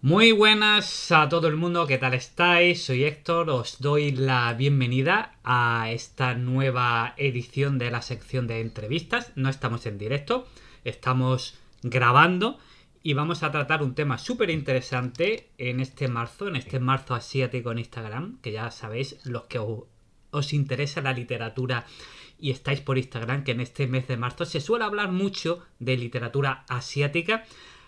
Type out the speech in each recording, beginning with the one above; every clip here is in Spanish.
Muy buenas a todo el mundo, ¿qué tal estáis? Soy Héctor, os doy la bienvenida a esta nueva edición de la sección de entrevistas. No estamos en directo, estamos grabando y vamos a tratar un tema súper interesante en este marzo asiático en Instagram, que ya sabéis, los que os interesa la literatura y estáis por Instagram, que en este mes de marzo se suele hablar mucho de literatura asiática.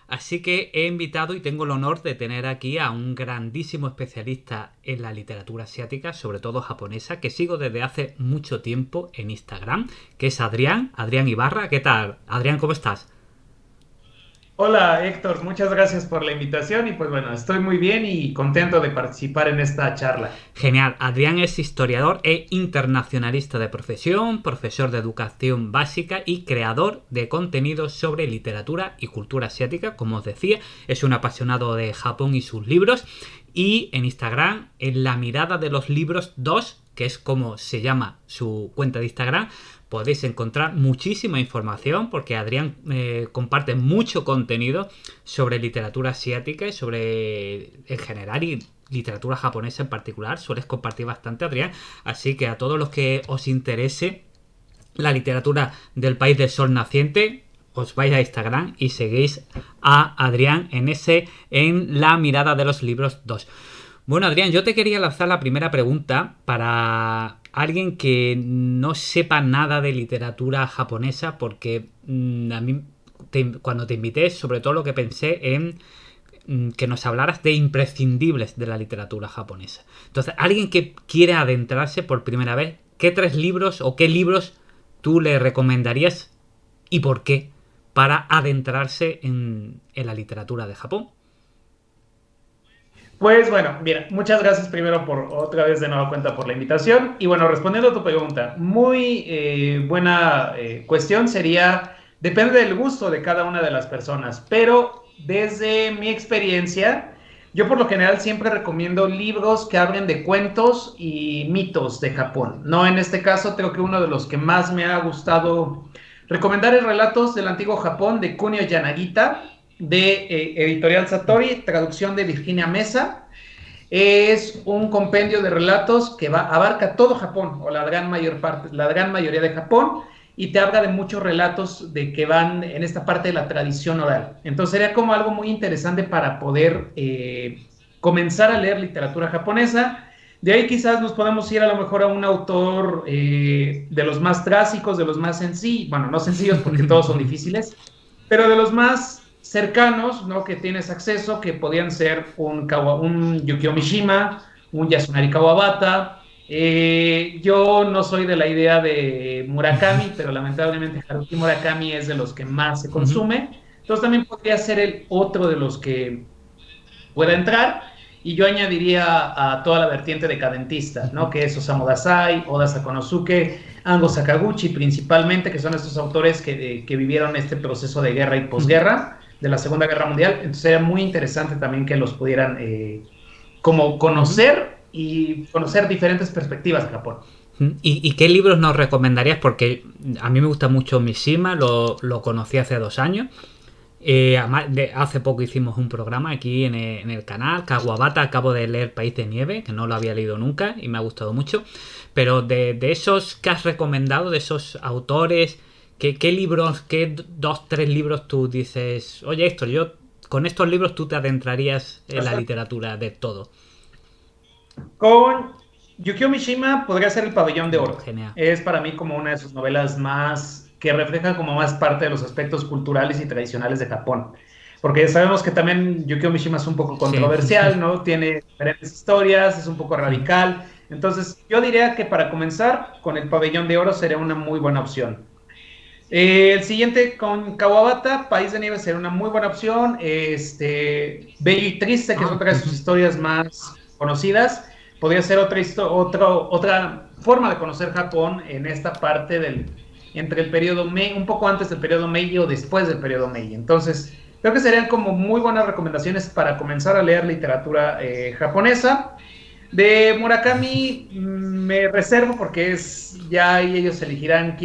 Así que he invitado y tengo el honor de tener aquí a un grandísimo especialista en la literatura asiática, sobre todo japonesa, que sigo desde hace mucho tiempo en Instagram, que es Adrián Ibarra. ¿Qué tal? Adrián, ¿cómo estás? Hola Héctor, muchas gracias por la invitación y pues bueno, estoy muy bien y contento de participar en esta charla. Genial. Adrián es historiador e internacionalista de profesión, profesor de educación básica y creador de contenidos sobre literatura y cultura asiática. Como os decía, es un apasionado de Japón y sus libros. Y en Instagram, en la mirada de los libros 2, que es como se llama su cuenta de Instagram, podéis encontrar muchísima información porque Adrián comparte mucho contenido sobre literatura asiática y sobre en general y literatura japonesa en particular. Sueles compartir bastante, Adrián, así que a todos los que os interese la literatura del país del sol naciente, os vais a Instagram y seguís a Adrián en la mirada de los libros 2. Bueno, Adrián, yo te quería lanzar la primera pregunta para alguien que no sepa nada de literatura japonesa, porque a mí cuando te invité, sobre todo lo que pensé en que nos hablaras de imprescindibles de la literatura japonesa. Entonces, alguien que quiere adentrarse por primera vez, ¿qué tres libros o qué libros tú le recomendarías y por qué para adentrarse en la literatura de Japón? Pues bueno, mira, muchas gracias primero por otra vez de nueva cuenta por la invitación y bueno, respondiendo a tu pregunta, muy buena cuestión sería, depende del gusto de cada una de las personas, pero desde mi experiencia, yo por lo general siempre recomiendo libros que hablen de cuentos y mitos de Japón, ¿no? En este caso creo que uno de los que más me ha gustado recomendar es Relatos del Antiguo Japón de Kunio Yanagita de Editorial Satori, traducción de Virginia Mesa. Es un compendio de relatos que abarca todo Japón, o la gran mayoría de Japón, y te habla de muchos relatos de que van en esta parte de la tradición oral. Entonces sería como algo muy interesante para poder comenzar a leer literatura japonesa. De ahí quizás nos podemos ir a lo mejor a un autor de los más clásicos, de los más sencillos, bueno, no sencillos porque todos son difíciles, pero de los más cercanos, ¿no? Que tienes acceso, que podían ser un Yukio Mishima, un Yasunari Kawabata. Yo no soy de la idea de Murakami, pero lamentablemente Haruki Murakami es de los que más se consume. Entonces también podría ser el otro de los que pueda entrar. Y yo añadiría a toda la vertiente decadentista, ¿no? Que es Osamu Dazai, Oda Sakonosuke, Ango Sakaguchi principalmente, que son estos autores que vivieron este proceso de guerra y posguerra de la Segunda Guerra Mundial. Entonces era muy interesante también que los pudieran como conocer y conocer diferentes perspectivas de Japón. ¿Y qué libros nos recomendarías? Porque a mí me gusta mucho Mishima, lo conocí hace 2 años. Hace poco hicimos un programa aquí en el canal. Kawabata, acabo de leer País de Nieve, que no lo había leído nunca y me ha gustado mucho. Pero de esos que has recomendado, de esos autores, ¿qué libros, qué dos, tres libros tú dices, oye, esto, yo con estos libros tú te adentrarías en la literatura de todo? Con Yukio Mishima podría ser El Pabellón de Oro. Genial. Es para mí como una de sus novelas más que reflejan como más parte de los aspectos culturales y tradicionales de Japón. Porque sabemos que también Yukio Mishima es un poco Sí. controversial, ¿no? Tiene diferentes historias, es un poco radical. Entonces, yo diría que para comenzar con El Pabellón de Oro sería una muy buena opción. El siguiente con Kawabata, País de Nieve, sería una muy buena opción. Bello y Triste, que es otra de sus historias más conocidas, podría ser otra forma de conocer Japón en esta parte entre el periodo Meiji, un poco antes del periodo Meiji o después del periodo Meiji. Entonces, creo que serían como muy buenas recomendaciones para comenzar a leer literatura japonesa. De Murakami me reservo porque ya ahí ellos elegirán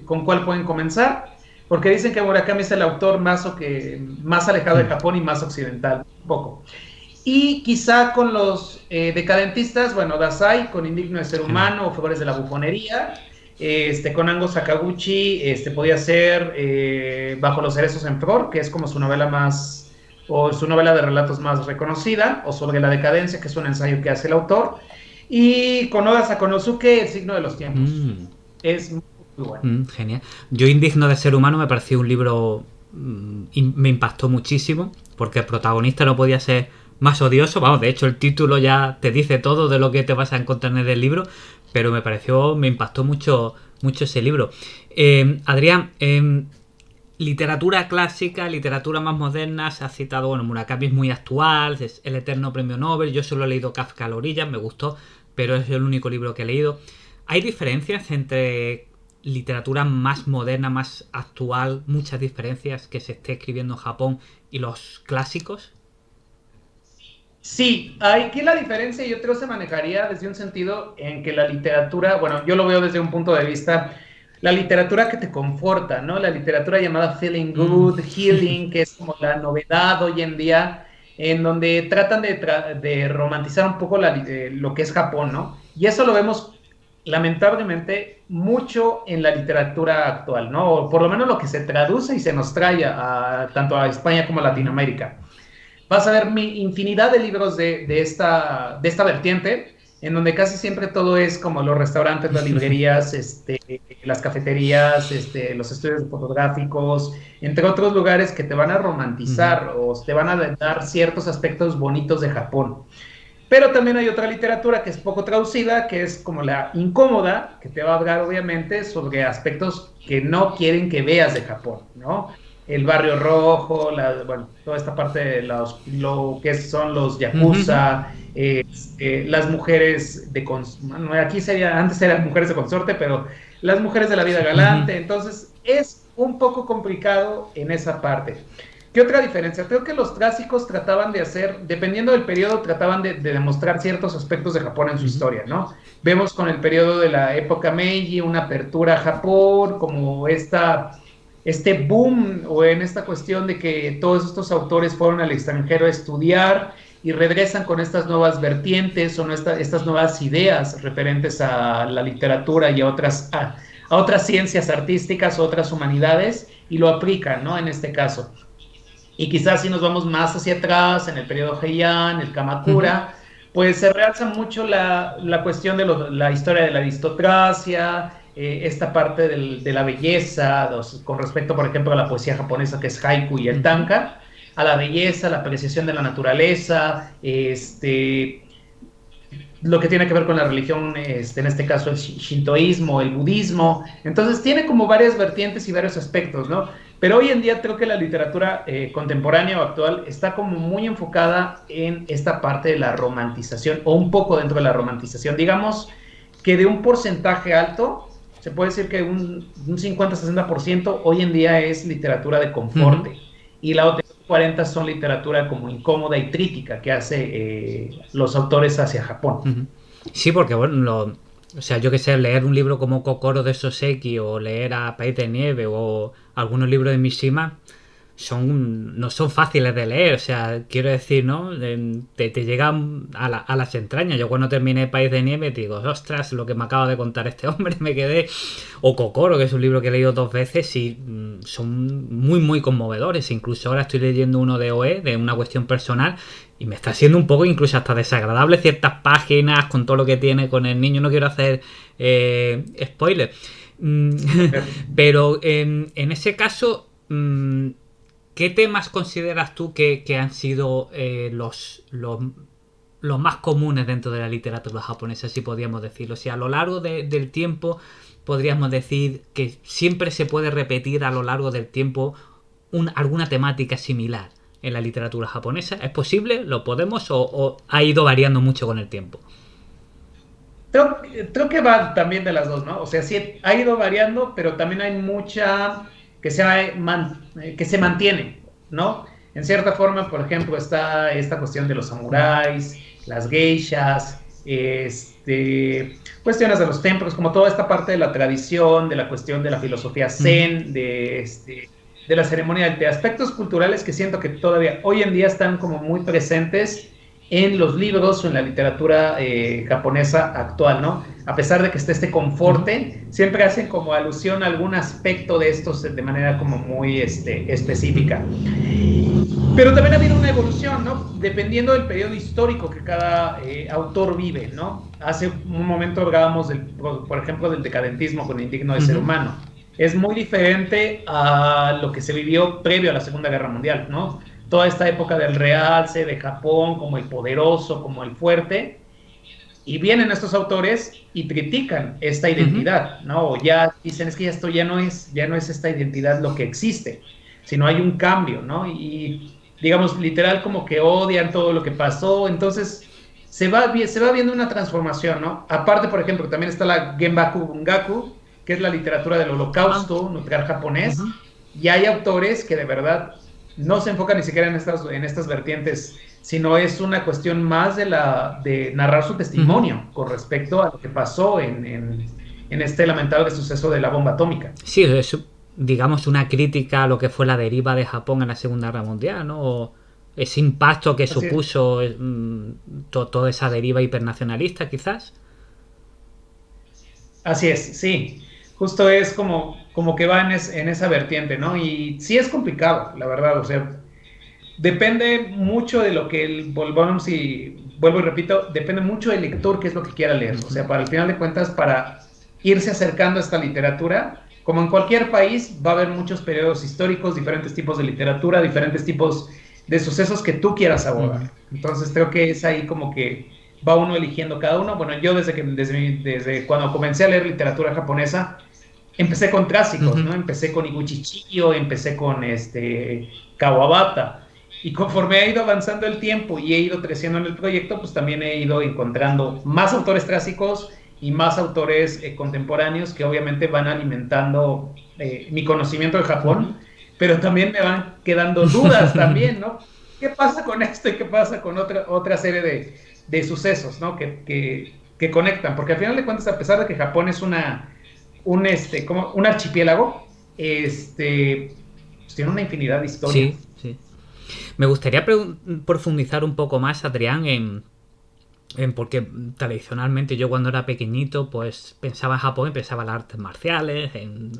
con cuál pueden comenzar. porque dicen que Murakami es el autor más alejado de Japón y más occidental, un poco. Y quizá con los decadentistas, bueno, Dazai, con Indigno de Ser Humano, o Favores de la Bufonería, con Ango Sakaguchi, podía ser Bajo los Cerezos en Flor, que es como su novela más, o su novela de relatos más reconocida, o Sobre la Decadencia, que es un ensayo que hace el autor, y con Oda Sakonosuke, El Signo de los Tiempos. Es muy bueno. Genial. Yo, Indigno de Ser Humano, me pareció un libro, me impactó muchísimo, porque el protagonista no podía ser más odioso. Vamos, de hecho el título ya te dice todo de lo que te vas a encontrar en el libro, pero me impactó mucho ese libro. Adrián, literatura clásica, literatura más moderna, se ha citado, bueno, Murakami es muy actual, es el eterno premio Nobel. Yo solo he leído Kafka a la orilla, me gustó, pero es el único libro que he leído. ¿Hay diferencias entre literatura más moderna, más actual, muchas diferencias que se esté escribiendo en Japón y los clásicos? Sí, aquí la diferencia yo creo se manejaría desde un sentido en que la literatura, bueno, yo lo veo desde un punto de vista, la literatura que te conforta, ¿no? La literatura llamada feeling good, healing, que es como la novedad hoy en día, en donde tratan de romantizar un poco lo que es Japón, ¿no? Y eso lo vemos lamentablemente mucho en la literatura actual, ¿no? O por lo menos lo que se traduce y se nos trae tanto a España como a Latinoamérica. Vas a ver infinidad de libros de esta vertiente, en donde casi siempre todo es como los restaurantes, las librerías, las cafeterías, los estudios fotográficos, entre otros lugares que te van a romantizar o te van a dar ciertos aspectos bonitos de Japón. Pero también hay otra literatura que es poco traducida, que es como la incómoda, que te va a hablar obviamente sobre aspectos que no quieren que veas de Japón, ¿no? El barrio rojo, bueno, toda esta parte de lo que son los yakuza, las mujeres bueno, aquí antes eran mujeres de consorte, pero las mujeres de la vida galante, entonces es un poco complicado en esa parte. ¿Qué otra diferencia? Creo que los clásicos trataban de hacer, dependiendo del periodo, trataban de demostrar ciertos aspectos de Japón en su historia, ¿no? Vemos con el periodo de la época Meiji una apertura a Japón, como este boom o en esta cuestión de que todos estos autores fueron al extranjero a estudiar y regresan con estas nuevas vertientes o estas nuevas ideas referentes a la literatura y a otras ciencias artísticas, otras humanidades, y lo aplican, ¿no? En este caso. Y quizás si nos vamos más hacia atrás, en el periodo Heian, el Kamakura, pues se realza mucho la cuestión de la historia de la aristocracia, esta parte de la belleza, con respecto, por ejemplo, a la poesía japonesa, que es haiku y el tanka, a la belleza, la apreciación de la naturaleza, lo que tiene que ver con la religión, en este caso el shintoísmo, el budismo. Entonces tiene como varias vertientes y varios aspectos, ¿no? Pero hoy en día creo que la literatura contemporánea o actual está como muy enfocada en esta parte de la romantización, o un poco dentro de la romantización. Digamos que de un porcentaje alto, se puede decir que un 50-60% hoy en día es literatura de conforte. Y la otra 40 son literatura como incómoda y crítica que hace los autores hacia Japón. Sí, porque bueno, o sea, yo que sé, leer un libro como Kokoro de Soseki o leer a País de Nieve o algunos libros de Mishima no son fáciles de leer, o sea, quiero decir, ¿no? Te llegan a las entrañas. Yo cuando terminé País de Nieve digo, ostras, lo que me acaba de contar este hombre, me quedé. O Kokoro, que es un libro que he leído 2 veces y son muy, muy conmovedores. Incluso ahora estoy leyendo uno de OE, de una cuestión personal, y me está siendo un poco incluso hasta desagradable ciertas páginas con todo lo que tiene con el niño. No quiero hacer spoiler. Pero en ese caso, ¿qué temas consideras tú que han sido los más comunes dentro de la literatura japonesa, si podríamos decirlo? O sea, a lo largo del tiempo podríamos decir que siempre se puede repetir a lo largo del tiempo alguna temática similar en la literatura japonesa. ¿Es posible? ¿Lo podemos? ¿O ha ido variando mucho con el tiempo? Creo que va también de las dos, ¿no? O sea, sí ha ido variando, pero también hay mucha que se mantiene, ¿no? En cierta forma, por ejemplo, está esta cuestión de los samuráis, las geishas, cuestiones de los templos, como toda esta parte de la tradición, de la cuestión de la filosofía zen, de la ceremonia, de aspectos culturales que siento que todavía hoy en día están como muy presentes en los libros o en la literatura japonesa actual, ¿no? A pesar de que esté este conforte, siempre hacen como alusión a algún aspecto de estos de manera como muy específica. Pero también ha habido una evolución, ¿no? Dependiendo del periodo histórico que cada autor vive, ¿no? Hace un momento hablábamos, por ejemplo, del decadentismo con el indigno de ser humano. Es muy diferente a lo que se vivió previo a la Segunda Guerra Mundial, ¿no? Toda esta época del realce de Japón como el poderoso, como el fuerte, y vienen estos autores y critican esta identidad, ¿no? O ya dicen, es que esto ya no es esta identidad lo que existe, sino hay un cambio, ¿no? Y digamos, literal como que odian todo lo que pasó, entonces se va viendo una transformación, ¿no? Aparte, por ejemplo, también está la Genbaku Bungaku, que es la literatura del holocausto nuclear japonés, y hay autores que de verdad no se enfocan ni siquiera en estas vertientes, sino es una cuestión más de narrar su testimonio con respecto a lo que pasó en este lamentable suceso de la bomba atómica. Sí, es, digamos, una crítica a lo que fue la deriva de Japón en la Segunda Guerra Mundial, ¿no? O ese impacto que supuso toda esa deriva hipernacionalista, quizás. Así es, sí. Justo es como que va en esa vertiente, ¿no? Y sí es complicado, la verdad, o sea, depende mucho de lo que volvamos y vuelvo y repito, depende mucho del lector qué es lo que quiera leer. O sea, para el final de cuentas, para irse acercando a esta literatura, como en cualquier país, va a haber muchos periodos históricos, diferentes tipos de literatura, diferentes tipos de sucesos que tú quieras abordar. Entonces creo que es ahí como que va uno eligiendo cada uno. Bueno, yo desde cuando comencé a leer literatura japonesa, empecé con clásicos, ¿no? Empecé con Iguchi Chiyo, empecé con Kawabata. Y conforme ha ido avanzando el tiempo y he ido creciendo en el proyecto, pues también he ido encontrando más autores clásicos y más autores contemporáneos que obviamente van alimentando mi conocimiento de Japón, pero también me van quedando dudas también, ¿no? ¿Qué pasa con esto y qué pasa con otra serie de sucesos, ¿no? Que conectan, porque al final de cuentas, a pesar de que Japón es como un archipiélago, pues tiene una infinidad de historias. Sí, sí. Me gustaría profundizar un poco más, Adrián, porque tradicionalmente yo cuando era pequeñito pues pensaba en Japón y pensaba en las artes marciales, en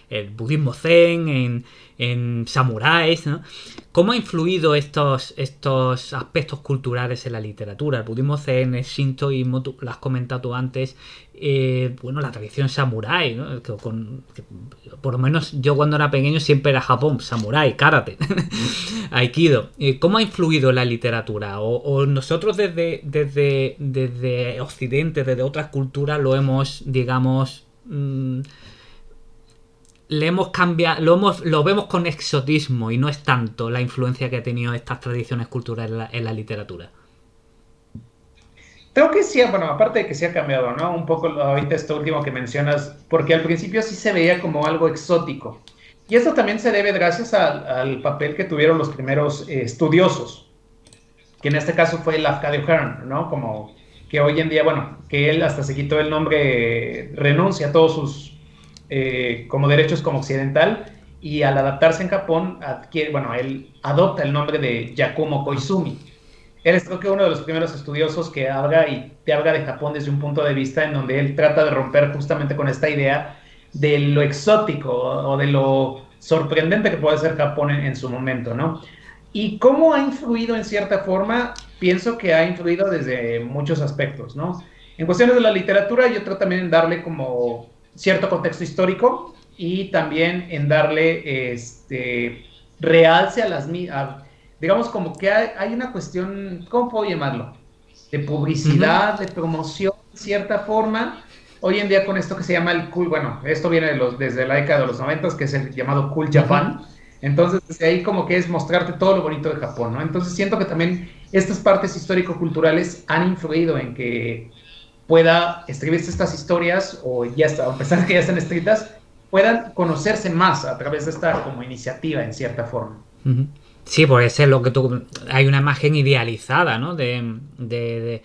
el budismo zen, en samuráis, ¿no? ¿Cómo ha influido estos aspectos culturales en la literatura? El budismo zen, el shintoísmo, tú lo has comentado tú antes, bueno, la tradición samurái, ¿no? Que por lo menos yo cuando era pequeño siempre era Japón, samurái, karate, aikido. ¿Cómo ha influido en la literatura? ¿O nosotros desde Occidente, desde otras culturas, lo hemos, digamos, le hemos cambiado, lo vemos con exotismo y no es tanto la influencia que ha tenido estas tradiciones culturales en la literatura? Creo que sí, bueno, aparte de que sí ha cambiado, ¿no? Un poco ahorita esto último que mencionas, porque al principio sí se veía como algo exótico. Y esto también se debe gracias al papel que tuvieron los primeros estudiosos, que en este caso fue Lafcadio Hearn, ¿no? Como que hoy en día, bueno, que él hasta se quitó el nombre, renuncia a todos sus como derechos como occidental, y al adaptarse en Japón, él adopta el nombre de Yakumo Koizumi. Él es creo que uno de los primeros estudiosos que te habla de Japón desde un punto de vista en donde él trata de romper justamente con esta idea de lo exótico o de lo sorprendente que puede ser Japón en su momento, ¿no? ¿Y cómo ha influido en cierta forma? Pienso que ha influido desde muchos aspectos, ¿no? En cuestiones de la literatura, yo trato también en darle como cierto contexto histórico y también en darle realce digamos como que hay una cuestión, ¿cómo puedo llamarlo? De publicidad, de promoción, de cierta forma. Hoy en día con esto que se llama el cool, bueno, esto viene desde la década de los 90, que es el llamado Cool Japan. Entonces, desde ahí como que es mostrarte todo lo bonito de Japón, ¿no? Entonces siento que también estas partes histórico-culturales han influido en que pueda escribirse estas historias, o ya está, a pesar de que ya están escritas, puedan conocerse más a través de esta como iniciativa, en cierta forma. Sí, porque es lo que hay una imagen idealizada, ¿no? De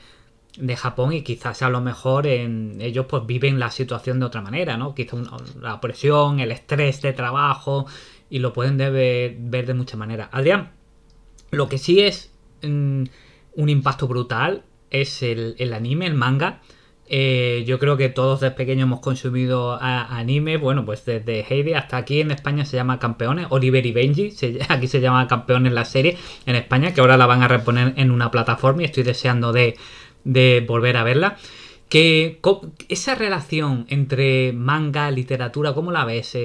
de Japón, y quizás a lo mejor ellos pues viven la situación de otra manera, ¿no? Quizás la presión, el estrés de trabajo, y lo pueden ver de muchas maneras. Adrián, lo que sí es un impacto brutal es el anime, el manga. Yo creo que todos desde pequeños hemos consumido anime, bueno, pues desde Heidi hasta aquí en España se llama Campeones, Oliver y Benji, aquí se llama Campeones la serie en España, que ahora la van a reponer en una plataforma y estoy deseando de volver a verla. Que esa relación entre manga, literatura, ¿cómo la ves?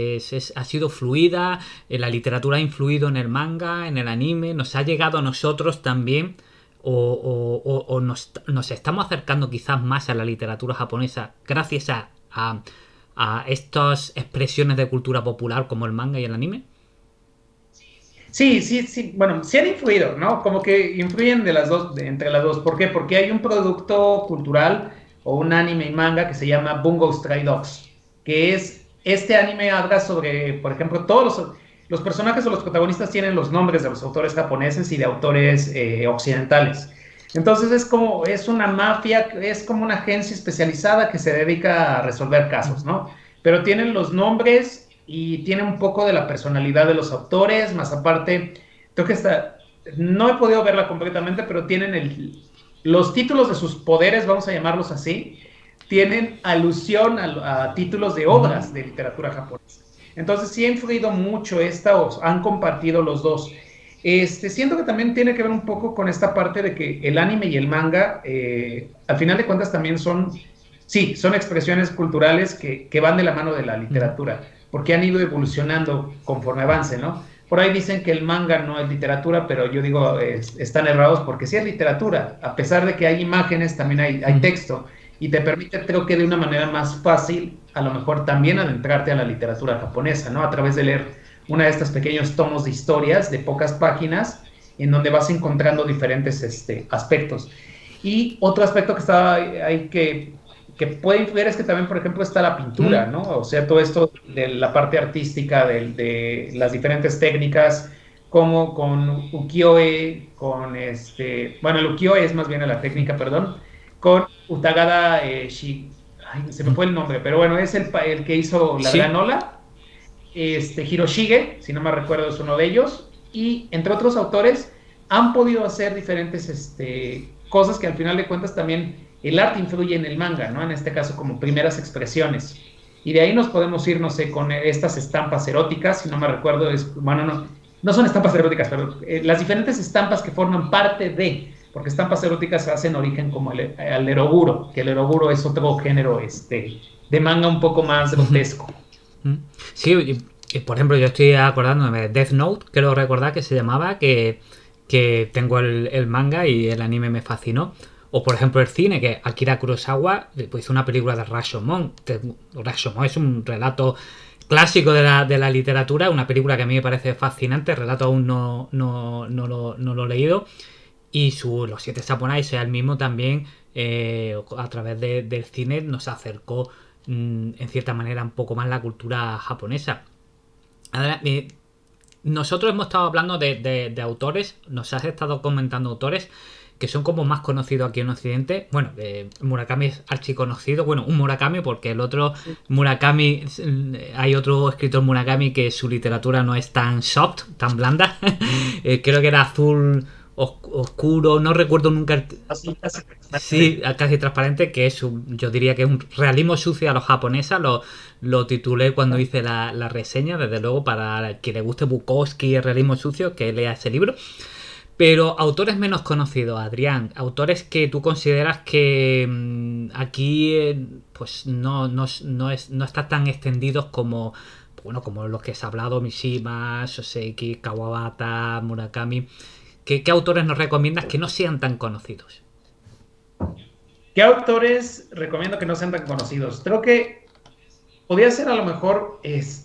¿Ha sido fluida? ¿La literatura ha influido en el manga, en el anime? ¿Nos ha llegado a nosotros también? ¿O nos estamos acercando quizás más a la literatura japonesa gracias a estas expresiones de cultura popular como el manga y el anime? Sí, sí, sí. Bueno, sí han influido, ¿no? Como que influyen de las dos, entre las dos. ¿Por qué? Porque hay un producto cultural o un anime y manga que se llama Bungo Stray Dogs, que es, este anime habla sobre, por ejemplo, todos los personajes o los protagonistas tienen los nombres de los autores japoneses y de autores occidentales. Entonces es como, es una mafia, es como una agencia especializada que se dedica a resolver casos, ¿no? Pero tienen los nombres y tiene un poco de la personalidad de los autores, más aparte, creo que está, no he podido verla completamente, pero tienen los títulos de sus poderes, vamos a llamarlos así, tienen alusión a títulos de obras de literatura japonesa. Entonces sí ha influido mucho esta, o han compartido los dos. Siento que también tiene que ver un poco con esta parte de que el anime y el manga, al final de cuentas también son, sí, son expresiones culturales que van de la mano de la literatura, porque han ido evolucionando conforme avance, ¿no? Por ahí dicen que el manga no es literatura, pero yo digo, están errados porque sí es literatura. A pesar de que hay imágenes, también hay texto. Y te permite, creo que de una manera más fácil, a lo mejor también adentrarte a la literatura japonesa, ¿no? A través de leer una de estas pequeños tomos de historias de pocas páginas, en donde vas encontrando diferentes aspectos. Y otro aspecto que estaba ahí que puede influir es que también, por ejemplo, está la pintura, ¿no? O sea, todo esto de la parte artística, de las diferentes técnicas, como con ukiyo-e, con bueno, el ukiyo-e es más bien la técnica, perdón, con Utagada ay, se me fue el nombre, pero bueno, es el que hizo la Sí. gran ola, Hiroshige, si no me recuerdo, es uno de ellos, y entre otros autores han podido hacer diferentes cosas que al final de cuentas también el arte influye en el manga, ¿no? En este caso como primeras expresiones. Y de ahí nos podemos ir, no sé, con estas estampas eróticas, si no me recuerdo, bueno, no son estampas eróticas, pero las diferentes estampas que forman parte porque estampas eróticas hacen origen como al eroguro, que el eroguro es otro género de manga un poco más grotesco. Sí, por ejemplo, yo estoy acordándome de Death Note, quiero recordar que se llamaba, que tengo el manga y el anime me fascinó. O por ejemplo el cine, que Akira Kurosawa pues, hizo una película de Rashomon. Rashomon es un relato clásico de la literatura, una película que a mí me parece fascinante, el relato aún no lo he leído. Y Los Siete Samuráis, él mismo también, a través del cine, nos acercó en cierta manera un poco más la cultura japonesa. Ahora, nosotros hemos estado hablando de autores, nos has estado comentando autores que son como más conocidos aquí en Occidente. Bueno, Murakami es archiconocido. Bueno, un Murakami, porque el otro Murakami, hay otro escritor Murakami que su literatura no es tan soft, tan blanda. Creo que era azul oscuro, no recuerdo nunca. Así, así. Sí, casi transparente, que es yo diría que es un realismo sucio a los japonesas, lo titulé cuando hice la reseña, desde luego para quien le guste Bukowski y el realismo sucio, que lea ese libro. Pero autores menos conocidos, Adrián, autores que tú consideras que aquí pues no están tan extendidos como, bueno, como los que has hablado, Mishima, Soseki, Kawabata, Murakami. ¿Qué autores nos recomiendas que no sean tan conocidos? ¿Qué autores recomiendo que no sean tan conocidos? Creo que podría ser a lo mejor, creo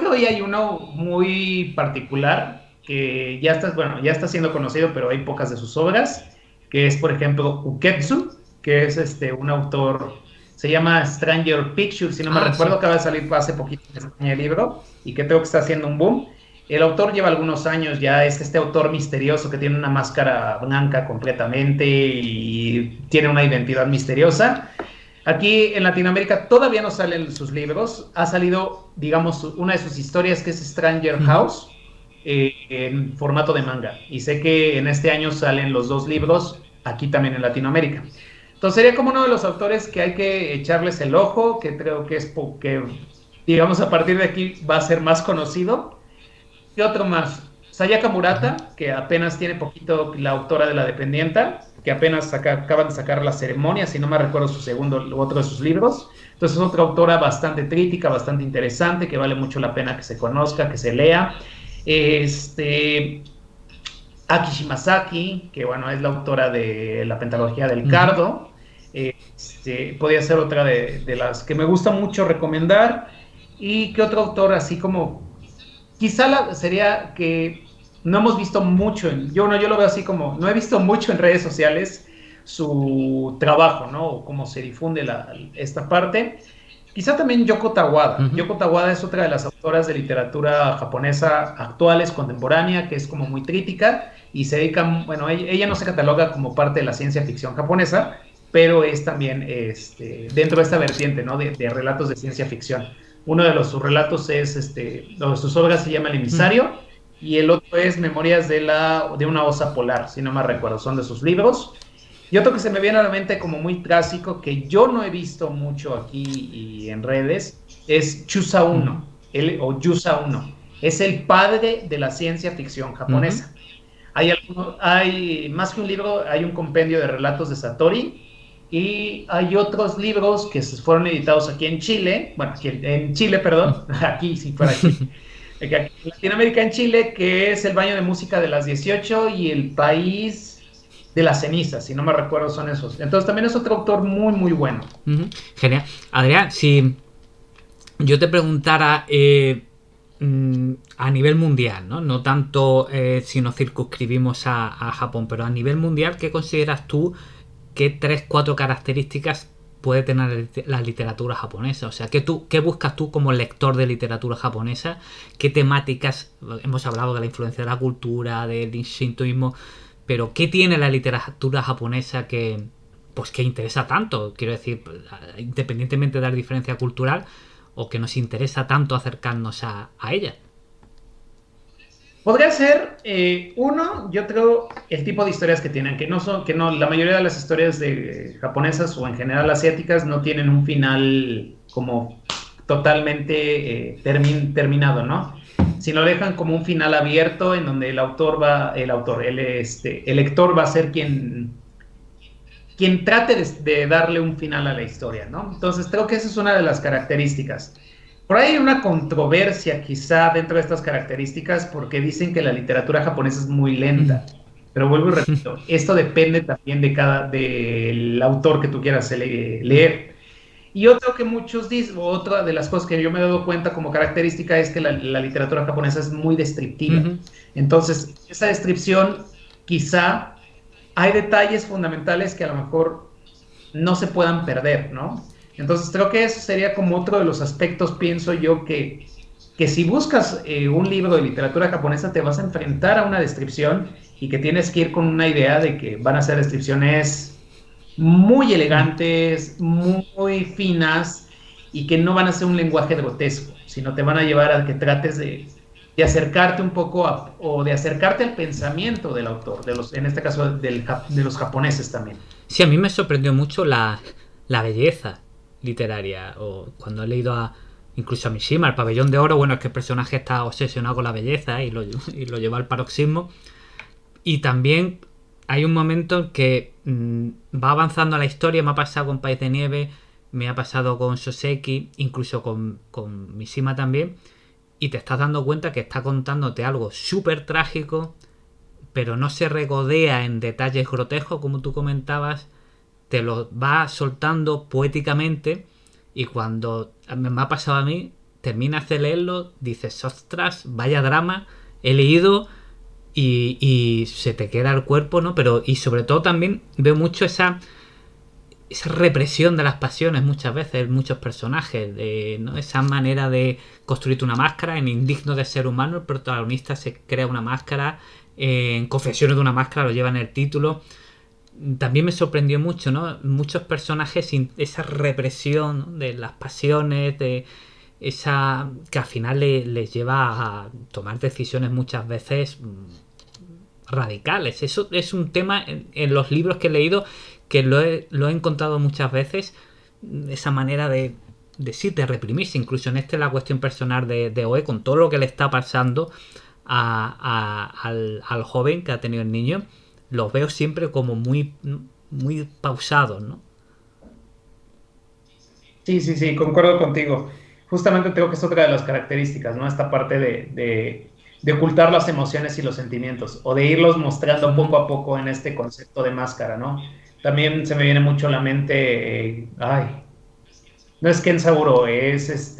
que hoy hay uno muy particular que ya está, bueno, ya está siendo conocido, pero hay pocas de sus obras, que es, por ejemplo, Uketsu, que es un autor, se llama Stranger Pictures, si no me recuerdo, Sí. acaba de salir hace poquito en España el libro, y que creo que está haciendo un boom. El autor lleva algunos años ya, es este autor misterioso que tiene una máscara blanca completamente y tiene una identidad misteriosa. Aquí en Latinoamérica todavía no salen sus libros. Ha salido, digamos, una de sus historias que es Stranger Ujú. House en formato de manga. Y sé que en este año salen los dos libros aquí también en Latinoamérica. Entonces sería como uno de los autores que hay que echarles el ojo, que creo que es porque, digamos, a partir de aquí va a ser más conocido. ¿Qué otro más? Sayaka Ujú. Murata, que apenas tiene poquito, la autora de La Dependienta, que apenas acaban de sacar La Ceremonia, si no me recuerdo su segundo u otro de sus libros. Entonces es otra autora bastante crítica, bastante interesante, que vale mucho la pena que se conozca, que se lea. Este, Aki Shimasaki, que bueno, es la autora de la pentalogía del Ujú. Cardo. Podría ser otra de las que me gusta mucho recomendar. ¿Y qué otro autor así como quizá sería que no hemos visto mucho, yo lo veo así como, no he visto mucho en redes sociales su trabajo, ¿no? O cómo se difunde esta parte. Quizá también Yoko Tawada. Ujú. Yoko Tawada es otra de las autoras de literatura japonesa actuales, contemporánea, que es como muy crítica y se dedica, bueno, ella no se cataloga como parte de la ciencia ficción japonesa, pero es también dentro de esta vertiente, ¿no? De relatos de ciencia ficción. Uno de sus relatos es, de sus obras se llama El Ujú. emisario y el otro es Memorias de una osa polar, si no me recuerdo, son de sus libros. Y otro que se me viene a la mente como muy clásico, que yo no he visto mucho aquí y en redes, es Chusa Ujú. Uno, o Yusa Uno. Es el padre de la ciencia ficción Ujú. japonesa. Hay más que un libro, hay un compendio de relatos de Satori y hay otros libros que fueron editados aquí en Chile, bueno, aquí en Chile, perdón, aquí si fuera Chile, aquí en Latinoamérica, en Chile, que es El baño de música de las 18 y El país de las cenizas, si no me recuerdo son esos. Entonces también es otro autor muy, muy bueno. Ujú. Genial. Adrián, si yo te preguntara a nivel mundial, ¿no? No tanto si nos circunscribimos a Japón, pero a nivel mundial, ¿qué consideras tú que tres, cuatro características puede tener la literatura japonesa? O sea, ¿qué buscas tú como lector de literatura japonesa? ¿Qué temáticas? Hemos hablado de la influencia de la cultura, del shintoísmo, pero ¿qué tiene la literatura japonesa que interesa tanto? Quiero decir, independientemente de la diferencia cultural, o que nos interesa tanto acercarnos a ella. Podría ser, uno, yo creo, el tipo de historias que tienen, que no son, que no, la mayoría de las historias de japonesas o en general asiáticas no tienen un final como totalmente terminado, ¿no? Sino dejan como un final abierto en donde el lector va a ser quien trate de darle un final a la historia, ¿no? Entonces creo que esa es una de las características. Por ahí hay una controversia quizá dentro de estas características porque dicen que la literatura japonesa es muy lenta. Pero vuelvo y repito, esto depende también del autor que tú quieras leer. Y otro que muchos dicen, otra de las cosas que yo me he dado cuenta como característica es que la literatura japonesa es muy descriptiva. Entonces, esa descripción quizá hay detalles fundamentales que a lo mejor no se puedan perder, ¿no? Entonces creo que eso sería como otro de los aspectos, pienso yo, que si buscas un libro de literatura japonesa te vas a enfrentar a una descripción y que tienes que ir con una idea de que van a ser descripciones muy elegantes, muy finas y que no van a ser un lenguaje grotesco, sino te van a llevar a que trates de acercarte un poco o de acercarte al pensamiento del autor, en este caso de los japoneses también. Sí, a mí me sorprendió mucho la belleza literaria. O cuando he leído incluso a Mishima, el Pabellón de Oro, bueno, es que el personaje está obsesionado con la belleza y lo lleva al paroxismo. Y también hay un momento en que va avanzando la historia. Me ha pasado con País de Nieve, me ha pasado con Soseki, incluso con Mishima también. Y te estás dando cuenta que está contándote algo súper trágico, pero no se regodea en detalles grotescos, como tú comentabas, te lo va soltando poéticamente y cuando me ha pasado a mí, terminas de leerlo, dices, ostras, vaya drama, he leído y se te queda el cuerpo, ¿no? Pero y sobre todo también veo mucho esa esa represión de las pasiones muchas veces, muchos personajes, ¿no? Esa manera de construirte una máscara. En Indigno de ser humano, el protagonista se crea una máscara, en Confesiones de una máscara, lo lleva en el título. También me sorprendió mucho, ¿no? Muchos personajes sin esa represión, ¿no? De las pasiones, de esa que al final les lleva a tomar decisiones muchas veces radicales. Eso es un tema en los libros que he leído que lo he encontrado muchas veces, esa manera de reprimirse. Incluso en la cuestión personal de Oe, con todo lo que le está pasando al joven que ha tenido el niño, los veo siempre como muy, muy pausados, ¿no? Sí, sí, sí, concuerdo contigo. Justamente creo que es otra de las características, ¿no? Esta parte de ocultar las emociones y los sentimientos, o de irlos mostrando poco a poco en este concepto de máscara, ¿no? También se me viene mucho a la mente, no es Ken Saburo, es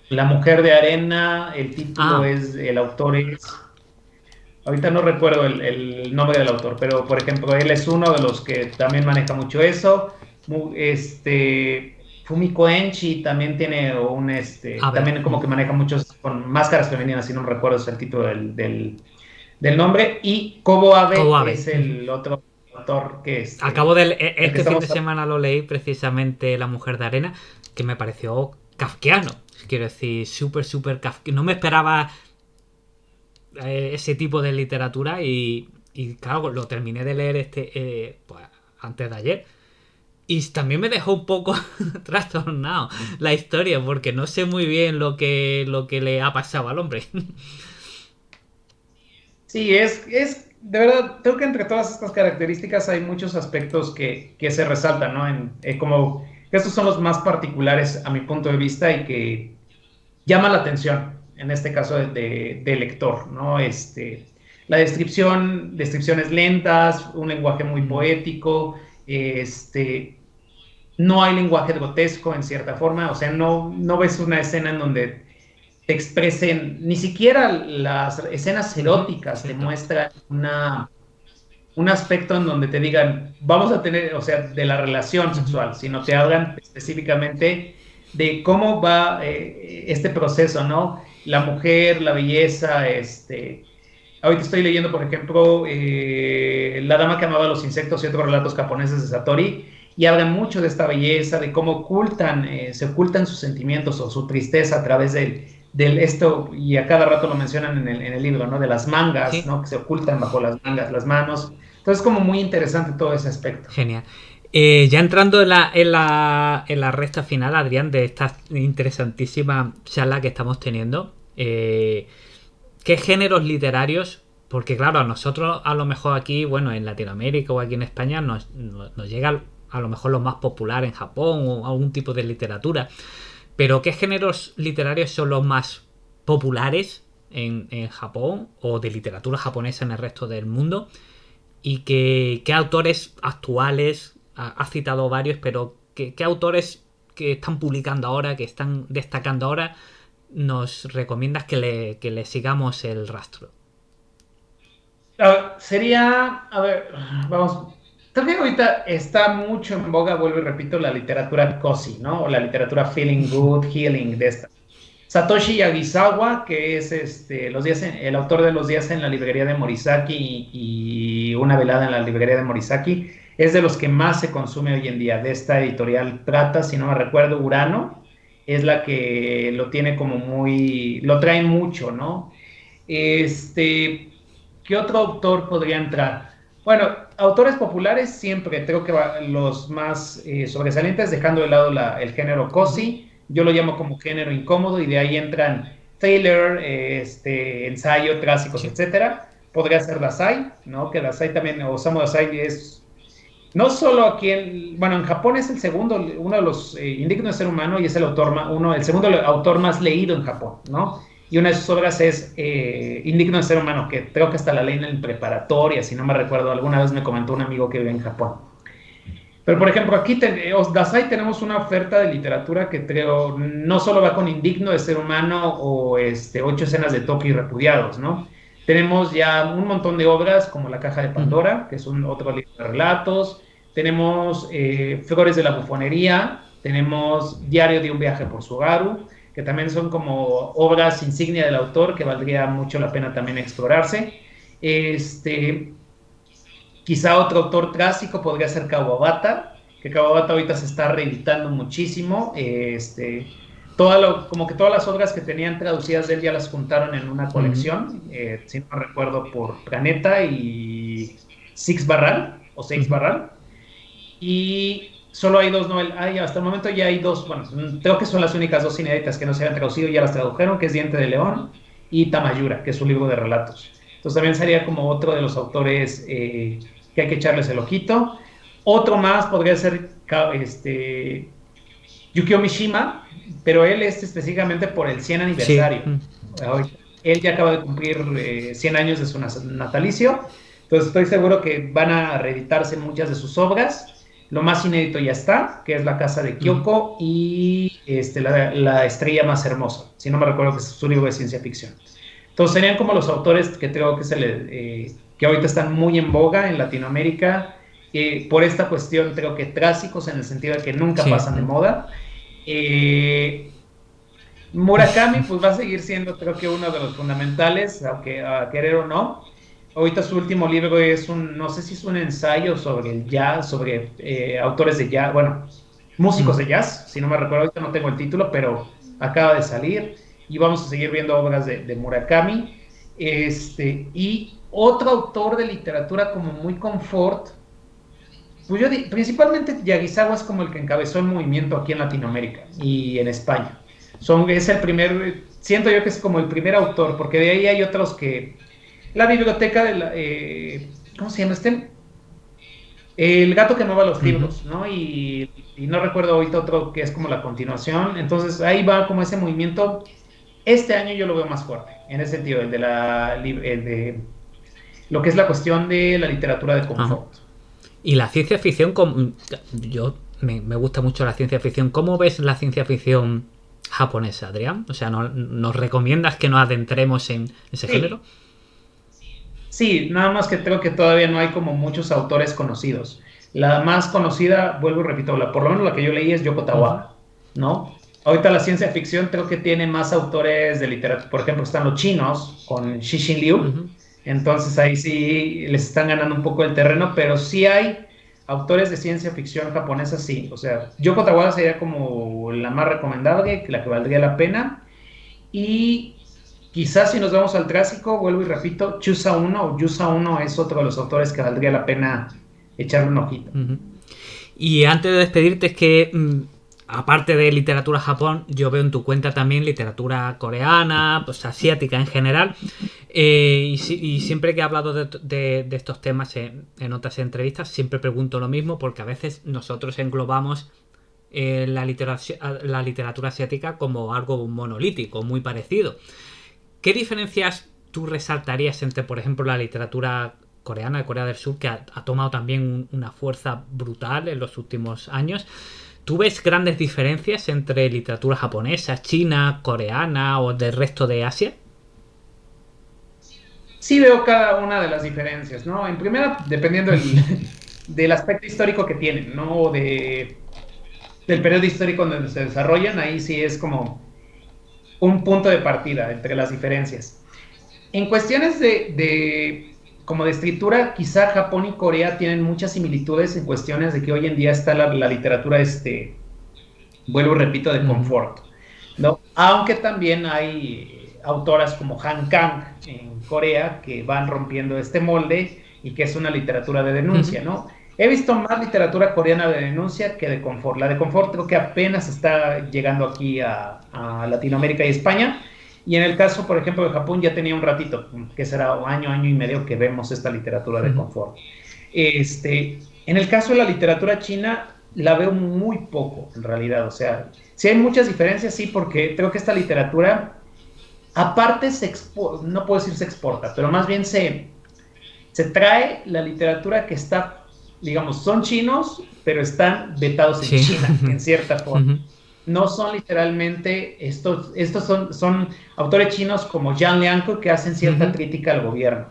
La Mujer de Arena, el título Ah, es, el autor es, ahorita no recuerdo el nombre del autor, pero por ejemplo, él es uno de los que también maneja mucho eso. Fumiko Enchi también tiene a ver. también como que maneja muchos con máscaras femeninas, si no me recuerdo es el título del nombre. Y Kobo Abe Kobo Abe. es el otro autor que Acabo de el que este fin de estamos. semana lo leí precisamente, La Mujer de Arena, que me pareció kafkiano. Quiero decir, súper, súper kafkiano. No me esperaba ese tipo de literatura y claro, lo terminé de leer pues, antes de ayer. Y también me dejó un poco trastornado la historia, porque no sé muy bien lo que le ha pasado al hombre. Sí, de verdad, creo que entre todas estas características hay muchos aspectos que se resaltan, ¿no? Como que estos son los más particulares a mi punto de vista y que llaman la atención, en este caso de lector, ¿no? Descripciones lentas, un lenguaje muy poético, no hay lenguaje grotesco en cierta forma, o sea, no ves una escena en donde te expresen, ni siquiera las escenas eróticas te Cierto. muestran un aspecto en donde te digan, vamos a tener, o sea, de la relación sexual, sino te hablan específicamente de cómo va este proceso, ¿no? La mujer, la belleza, ahorita estoy leyendo, por ejemplo, La dama que amaba los insectos y otros relatos japoneses de Satori, y hablan mucho de esta belleza, de cómo se ocultan sus sentimientos o su tristeza a través del esto, y a cada rato lo mencionan en el libro, ¿no? De las mangas, Sí, ¿no? Que se ocultan bajo las mangas, las manos. Entonces, como muy interesante todo ese aspecto. genial. Ya entrando en la recta final, Adrián, de esta interesantísima charla que estamos teniendo, ¿qué géneros literarios? Porque claro, a nosotros a lo mejor aquí, bueno, en Latinoamérica o aquí en España nos llega a lo mejor lo más popular en Japón o algún tipo de literatura. Pero ¿qué géneros literarios son los más populares en Japón o de literatura japonesa en el resto del mundo? Y qué autores actuales, has citado varios, pero qué autores que están publicando ahora, que están destacando ahora, nos recomiendas que le sigamos el rastro? A ver, vamos. Creo que ahorita está mucho en boga, vuelvo y repito, la literatura cozy, ¿no? O la literatura feeling good, healing, de esta. Satoshi Yagisawa, que es el autor de Los días en la librería de Morisaki y Una velada en la librería de Morisaki, es de los que más se consume hoy en día. De esta editorial trata, si no me recuerdo, Urano, es la que lo tiene como lo traen mucho, ¿no? ¿Qué otro autor podría entrar? Bueno, autores populares siempre, creo que los más sobresalientes, dejando de lado el género cozy, yo lo llamo como género incómodo, y de ahí entran Taylor, ensayo, clásicos, Sí. etcétera. Podría ser Dazai, ¿no? Que Dazai también, Osamu Dazai es, no solo bueno, en Japón es el segundo, uno de los indignos de ser humano, y es el segundo autor más leído en Japón, ¿no? Y una de sus obras es Indigno de ser humano, que creo que hasta la ley en preparatoria, si no me recuerdo, alguna vez me comentó un amigo que vive en Japón. Pero, por ejemplo, aquí Dazai tenemos una oferta de literatura que creo no solo va con Indigno de ser humano o 8 escenas de Tokio y repudiados, ¿no? Tenemos ya un montón de obras como La caja de Pandora, que es otro libro de relatos. tenemos Flores de la Bufonería, tenemos Diario de un viaje por Subaru, que también son como obras insignia del autor que valdría mucho la pena también explorarse. Quizá otro autor clásico podría ser Kawabata, que Kawabata ahorita se está reeditando muchísimo. Como que todas las obras que tenían traducidas de él ya las juntaron en una colección, si no recuerdo, por Planeta y Six Barral, o Seix Barral. Y solo hay dos novelas, hasta el momento ya hay dos, bueno, creo que son las únicas dos inéditas que no se habían traducido, ya las tradujeron, que es Diente de León y Tamayura, que es un libro de relatos. Entonces también sería como otro de los autores que hay que echarles el ojito. Otro más podría ser Yukio Mishima, pero él es específicamente por el 100 aniversario. Sí. Él ya acaba de cumplir 100 años de su natalicio, entonces estoy seguro que van a reeditarse muchas de sus obras. Lo más inédito ya está, que es La Casa de Kyoko y la Estrella Más Hermosa, si no me recuerdo, que es su libro de ciencia ficción. Entonces serían como los autores que creo que que ahorita están muy en boga en Latinoamérica, por esta cuestión creo que clásicos en el sentido de que nunca pasan de moda. Murakami pues va a seguir siendo creo que uno de los fundamentales, aunque a querer o no. Ahorita su último libro es no sé si es un ensayo sobre el jazz, sobre autores de jazz, bueno, músicos de jazz, si no me recuerdo, ahorita no tengo el título, pero acaba de salir y vamos a seguir viendo obras de Murakami. Y otro autor de literatura como muy confort, pues principalmente Yagisawa es como el que encabezó el movimiento aquí en Latinoamérica y en España. Es el primer, siento yo que es como el primer autor, porque de ahí hay otros que... La biblioteca de ¿cómo se llama El gato que mueve los libros, ¿no? Y no recuerdo ahorita otro que es como la continuación. Entonces ahí va como ese movimiento. Este año yo lo veo más fuerte, en ese sentido, el de lo que es la cuestión de la literatura de confort. Y la ciencia ficción, me gusta mucho la ciencia ficción. ¿Cómo ves la ciencia ficción japonesa, Adrián? O sea, ¿nos recomiendas que nos adentremos en ese género? Sí, nada más que creo que todavía no hay como muchos autores conocidos. La más conocida, vuelvo y repito, por lo menos la que yo leí es Yoko Tawada, ¿no? Ahorita la ciencia ficción creo que tiene más autores de literatura. Por ejemplo, están los chinos con Cixin Liu. Entonces ahí sí les están ganando un poco el terreno, pero sí hay autores de ciencia ficción japonesa, sí. O sea, Yoko Tawada sería como la más recomendable, la que valdría la pena. Y quizás si nos vamos al clásico, vuelvo y repito, Chusa 1 o Yusa 1 es otro de los autores que valdría la pena echarle un ojito. Y antes de despedirte, es que aparte de literatura Japón, yo veo en tu cuenta también literatura coreana, pues asiática en general. Y siempre que he hablado de estos temas en otras entrevistas, siempre pregunto lo mismo, porque a veces nosotros englobamos la literatura asiática como algo monolítico, muy parecido. ¿Qué diferencias tú resaltarías entre, por ejemplo, la literatura coreana de Corea del Sur, que ha tomado también una fuerza brutal en los últimos años? ¿Tú ves grandes diferencias entre literatura japonesa, china, coreana o del resto de Asia? Sí veo cada una de las diferencias, ¿no? En primera, dependiendo del aspecto histórico que tienen, ¿no? Del periodo histórico donde se desarrollan, ahí sí es como un punto de partida entre las diferencias. En cuestiones como de escritura, quizá Japón y Corea tienen muchas similitudes en cuestiones de que hoy en día está la literatura, vuelvo y repito, de confort, ¿no? Aunque también hay autoras como Han Kang en Corea que van rompiendo este molde y que es una literatura de denuncia, ¿no? He visto más literatura coreana de denuncia que de confort. La de confort creo que apenas está llegando aquí a Latinoamérica y España. Y en el caso, por ejemplo, de Japón ya tenía un ratito, que será año y medio que vemos esta literatura de confort. En el caso de la literatura china, la veo muy poco, en realidad. O sea, sí hay muchas diferencias, sí, porque creo que esta literatura, aparte, no puedo decir se exporta, pero más bien se trae la literatura que está, digamos, son chinos, pero están vetados en China, en cierta forma. No son literalmente, estos son autores chinos como Zhang Lianco que hacen cierta crítica al gobierno,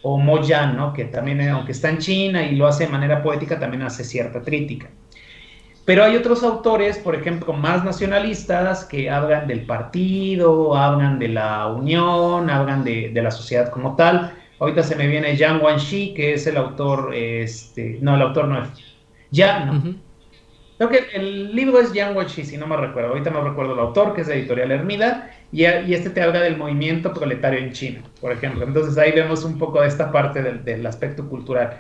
o Mo Yan, ¿no? Que también, aunque está en China y lo hace de manera poética, también hace cierta crítica. Pero hay otros autores, por ejemplo, más nacionalistas, que hablan del partido, hablan de la unión, hablan de la sociedad como tal. Ahorita se me viene Yang Wanshi, que es el autor, no, el autor no es, ya, no. Ujú. Creo que el libro es Yang Wanshi, si no me recuerdo. Ahorita no recuerdo el autor, que es de Editorial Hermida, y este te habla del movimiento proletario en China, por ejemplo. Entonces ahí vemos un poco de esta parte del aspecto cultural.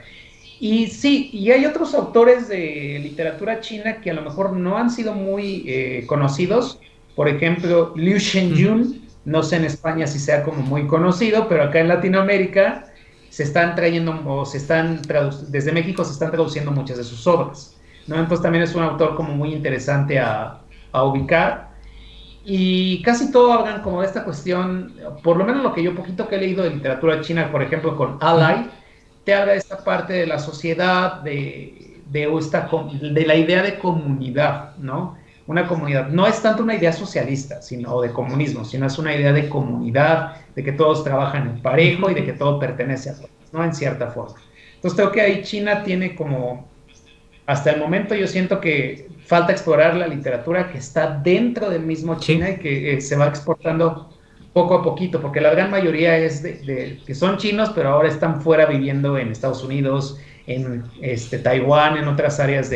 Y sí, y hay otros autores de literatura china que a lo mejor no han sido muy conocidos. Por ejemplo, Liu Ujú. Shenjun, no sé en España si sea como muy conocido, pero acá en Latinoamérica se están trayendo, o desde México se están traduciendo muchas de sus obras, ¿no? Entonces también es un autor como muy interesante a ubicar. Y casi todo hablan como de esta cuestión, por lo menos lo que yo poquito que he leído de literatura china, por ejemplo, con Ujú. Ally, te habla de esta parte de la sociedad, de la idea de comunidad, ¿no? Una comunidad. No es tanto una idea socialista, o de comunismo, sino es una idea de comunidad, de que todos trabajan en parejo y de que Ujú. todo pertenece a todos, ¿no? En cierta forma. Entonces creo que ahí China tiene como hasta el momento yo siento que falta explorar la literatura que está dentro del mismo Sí. China y que se va exportando poco a poquito, porque la gran mayoría es que son chinos, pero ahora están fuera viviendo en Estados Unidos, en Taiwán, en otras áreas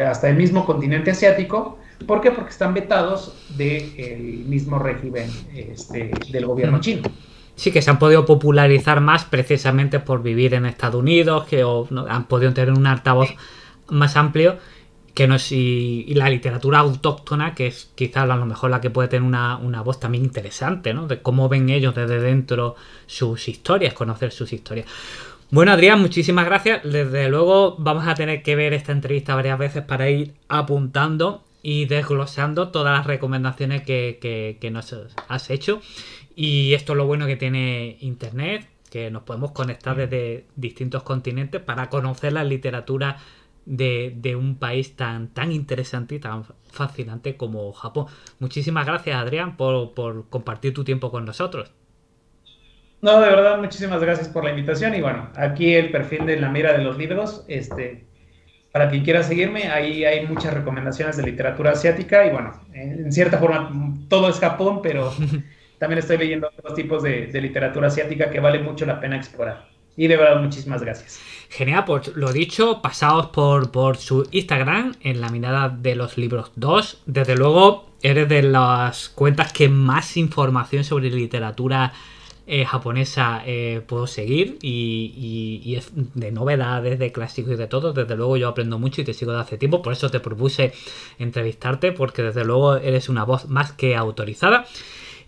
hasta el mismo continente asiático. ¿Por qué? Porque están vetados del mismo régimen del gobierno Ujú. chino. Sí, que se han podido popularizar más precisamente por vivir en Estados Unidos, que no, han podido tener un altavoz más amplio que no es, y la literatura autóctona, que es quizás a lo mejor la que puede tener una voz también interesante, ¿no? De cómo ven ellos desde dentro sus historias, conocer sus historias. Bueno, Adrián, muchísimas gracias. Desde luego vamos a tener que ver esta entrevista varias veces para ir apuntando y desglosando todas las recomendaciones que nos has hecho. Y esto es lo bueno que tiene Internet, que nos podemos conectar desde distintos continentes para conocer la literatura de un país tan interesante y tan fascinante como Japón. Muchísimas gracias, Adrián, por compartir tu tiempo con nosotros. No, de verdad, muchísimas gracias por la invitación. Y bueno, aquí el perfil de la mira de los libros, para quien quiera seguirme, ahí hay muchas recomendaciones de literatura asiática. Y bueno, en cierta forma, todo es Japón, pero también estoy leyendo otros tipos de literatura asiática que vale mucho la pena explorar. Y de verdad, muchísimas gracias. Genial, pues lo dicho, pasaos por su Instagram en la mirada de los libros 2. Desde luego, eres de las cuentas que más información sobre literatura japonesa puedo seguir y es de novedades, de clásicos y de todo. Desde luego yo aprendo mucho y te sigo de hace tiempo, por eso te propuse entrevistarte, porque desde luego eres una voz más que autorizada.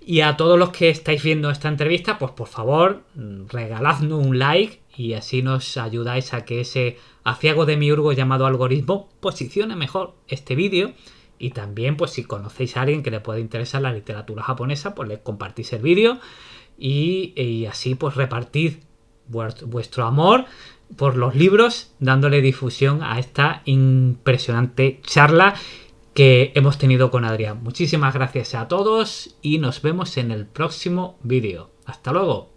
Y a todos los que estáis viendo esta entrevista, pues por favor, regaladnos un like y así nos ayudáis a que ese aciago de miurgo llamado algoritmo posicione mejor este vídeo. Y también, pues si conocéis a alguien que le pueda interesar la literatura japonesa, pues le compartís el vídeo y así pues repartid vuestro amor por los libros, dándole difusión a esta impresionante charla que hemos tenido con Adrián. Muchísimas gracias a todos y nos vemos en el próximo vídeo. Hasta luego.